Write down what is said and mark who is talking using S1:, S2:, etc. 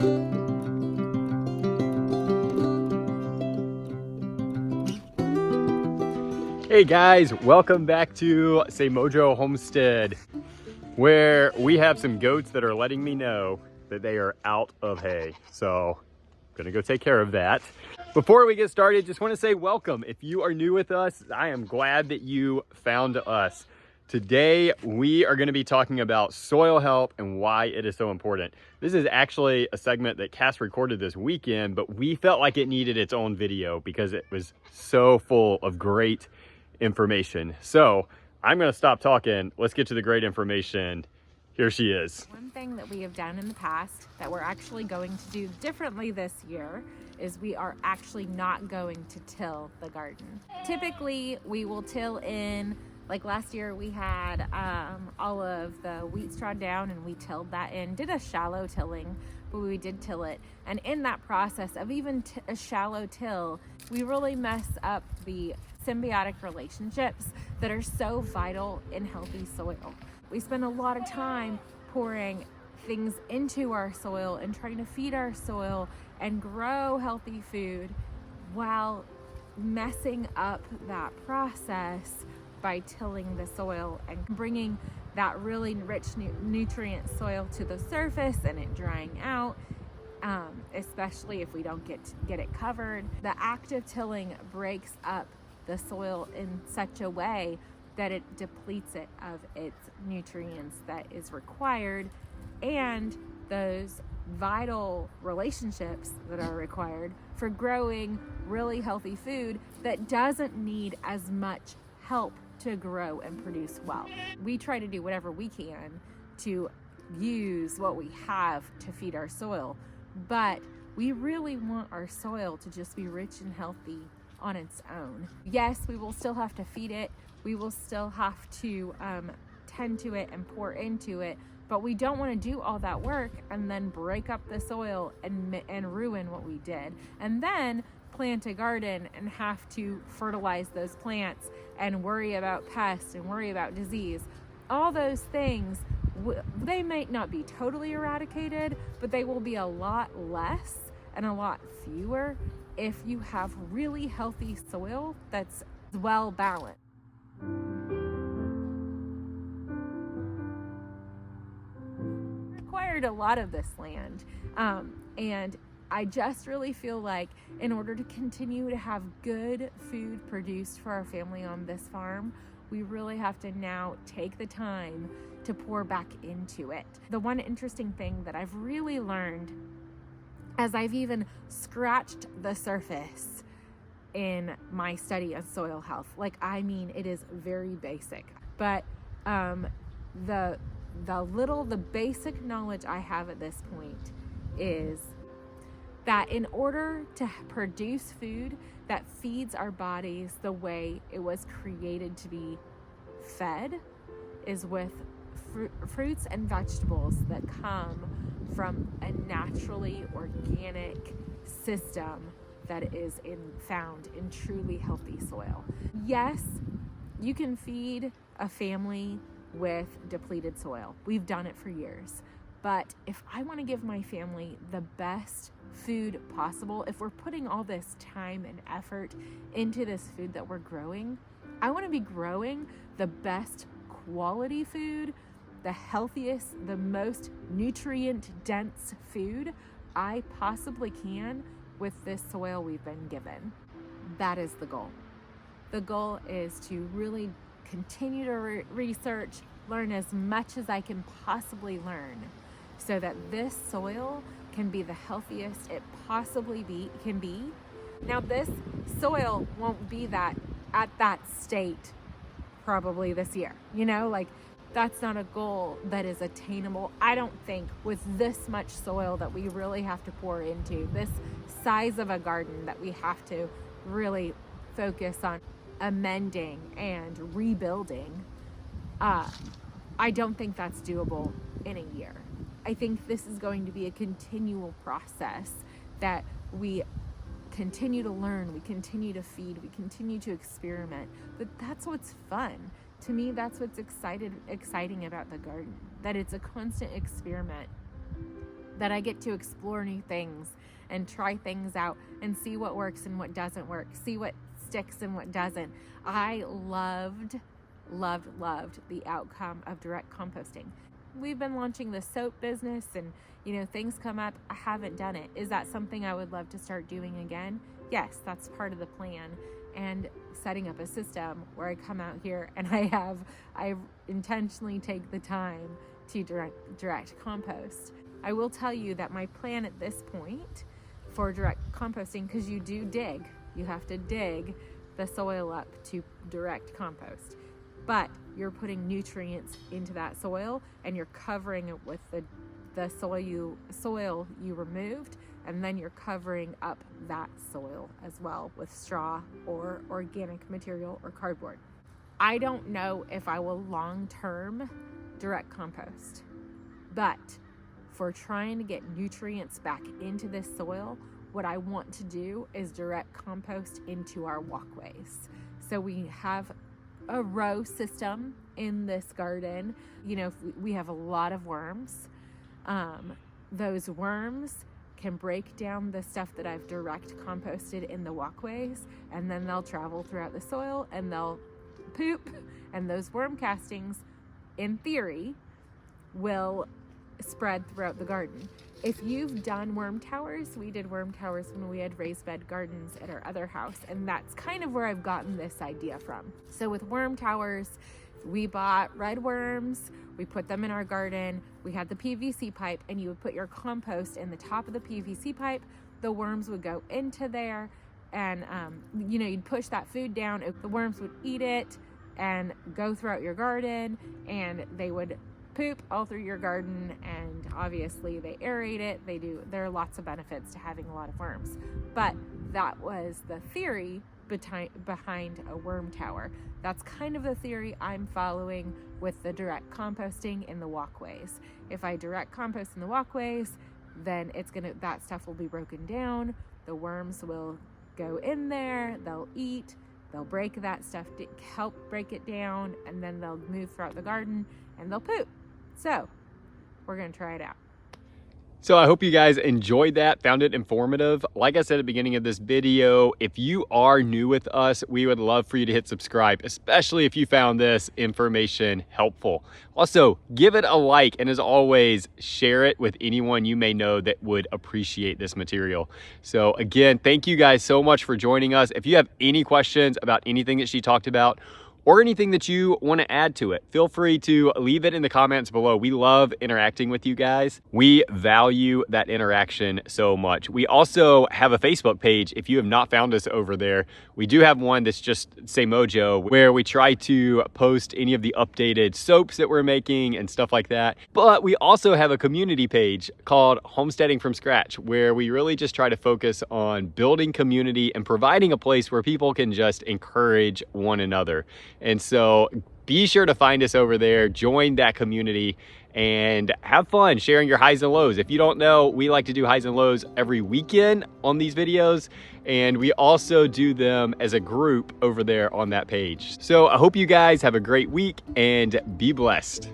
S1: Hey guys, welcome back to Say Mojo Homestead, where we have some goats that are letting me know that they are out of hay. So I'm gonna go take care of that. Before we get started, just want to say welcome. If you are new with us, I am glad that you found us. Today, we are going to be talking about soil health and why it is so important. This is actually a segment that Cass recorded this weekend, but we felt like it needed its own video because it was so full of great information. So I'm going to stop talking. Let's get to the great information. Here she is.
S2: One thing that we have done in the past that we're actually going to do differently this year is we are actually not going to till the garden. Typically, we will till in, like last year we had all of the wheat straw down and we tilled that in, did a shallow tilling, but we did till it. And in that process of even a shallow till, we really mess up the symbiotic relationships that are so vital in healthy soil. We spend a lot of time pouring things into our soil and trying to feed our soil and grow healthy food while messing up that process by tilling the soil and bringing that really rich nutrient soil to the surface and it drying out, especially if we don't get it covered. The active tilling breaks up the soil in such a way that it depletes it of its nutrients that is required and those vital relationships that are required for growing really healthy food that doesn't need as much help to grow and produce well. We try to do whatever we can to use what we have to feed our soil, but we really want our soil to just be rich and healthy on its own. Yes, we will still have to feed it. We will still have to tend to it and pour into it, but we don't want to do all that work and then break up the soil and ruin what we did. And then plant a garden and have to fertilize those plants and worry about pests and worry about disease. All those things, they might not be totally eradicated, but they will be a lot less and a lot fewer if you have really healthy soil that's well balanced. Acquired a lot of this land, and I just really feel like in order to continue to have good food produced for our family on this farm, we really have to now take the time to pour back into it. The one interesting thing that I've really learned as I've even scratched the surface in my study of soil health, it is very basic, but the basic knowledge I have at this point is that in order to produce food that feeds our bodies the way it was created to be fed is with fruits and vegetables that come from a naturally organic system that is found in truly healthy soil. Yes, you can feed a family with depleted soil. We've done it for years. But if I want to give my family the best food possible, if we're putting all this time and effort into this food that we're growing, I want to be growing the best quality food, the healthiest, the most nutrient-dense food I possibly can with this soil we've been given. That is the goal. The goal is to really continue to research, learn as much as I can possibly learn so that this soil can be the healthiest it possibly can be. Now, this soil won't be that at that state probably this year, that's not a goal that is attainable, I don't think, with this much soil that we really have to pour into, this size of a garden that we have to really focus on amending and rebuilding. I don't think that's doable in a year. I think this is going to be a continual process that we continue to learn, we continue to feed, we continue to experiment. But that's what's fun. To me, that's what's exciting about the garden, that it's a constant experiment that I get to explore new things and try things out and see what works and what doesn't work, see what sticks and what doesn't. I loved the outcome of direct composting. We've been launching the soap business and, you know, things come up. I haven't done it. Is that something I would love to start doing again? Yes, that's part of the plan. And setting up a system where I come out here and I intentionally take the time to direct compost. I will tell you that my plan at this point for direct composting, because you do dig, you have to dig the soil up to direct compost, but you're putting nutrients into that soil and you're covering it with the soil you removed, and then you're covering up that soil as well with straw or organic material or cardboard. I don't know if I will long-term direct compost, but for trying to get nutrients back into this soil, what I want to do is direct compost into our walkways. So we have a row system in this garden. You know, we have a lot of worms. Those worms can break down the stuff that I've direct composted in the walkways, and then they'll travel throughout the soil and they'll poop, and those worm castings, in theory, will spread throughout the garden. If you've done worm towers, we did worm towers when we had raised bed gardens at our other house, and that's kind of where I've gotten this idea from. So with worm towers, we bought red worms, we put them in our garden, we had the PVC pipe, and you would put your compost in the top of the PVC pipe, the worms would go into there, and you know, you'd push that food down, the worms would eat it and go throughout your garden, and they would poop all through your garden, and obviously they aerate it. There are lots of benefits to having a lot of worms, but that was the theory behind a worm tower. That's kind of the theory I'm following with the direct composting in the walkways. If I direct compost in the walkways, then that stuff will be broken down. The worms will go in there, they'll eat, they'll break that stuff, help break it down, and then they'll move throughout the garden and they'll poop. So we're gonna try it out.
S1: So I hope you guys enjoyed that, found it informative. Like I said at the beginning of this video, if you are new with us, we would love for you to hit subscribe, especially if you found this information helpful. Also, give it a like, and as always, share it with anyone you may know that would appreciate this material. So again, thank you guys so much for joining us. If you have any questions about anything that she talked about, or anything that you want to add to it, feel free to leave it in the comments below. We love interacting with you guys. We value that interaction so much. We also have a Facebook page. If you have not found us over there, we do have one that's just Say Mojo, where we try to post any of the updated soaps that we're making and stuff like that. But we also have a community page called Homesteading from Scratch, where we really just try to focus on building community and providing a place where people can just encourage one another. And so be sure to find us over there, join that community, and have fun sharing your highs and lows. If you don't know, we like to do highs and lows every weekend on these videos, and we also do them as a group over there on that page. So I hope you guys have a great week and be blessed.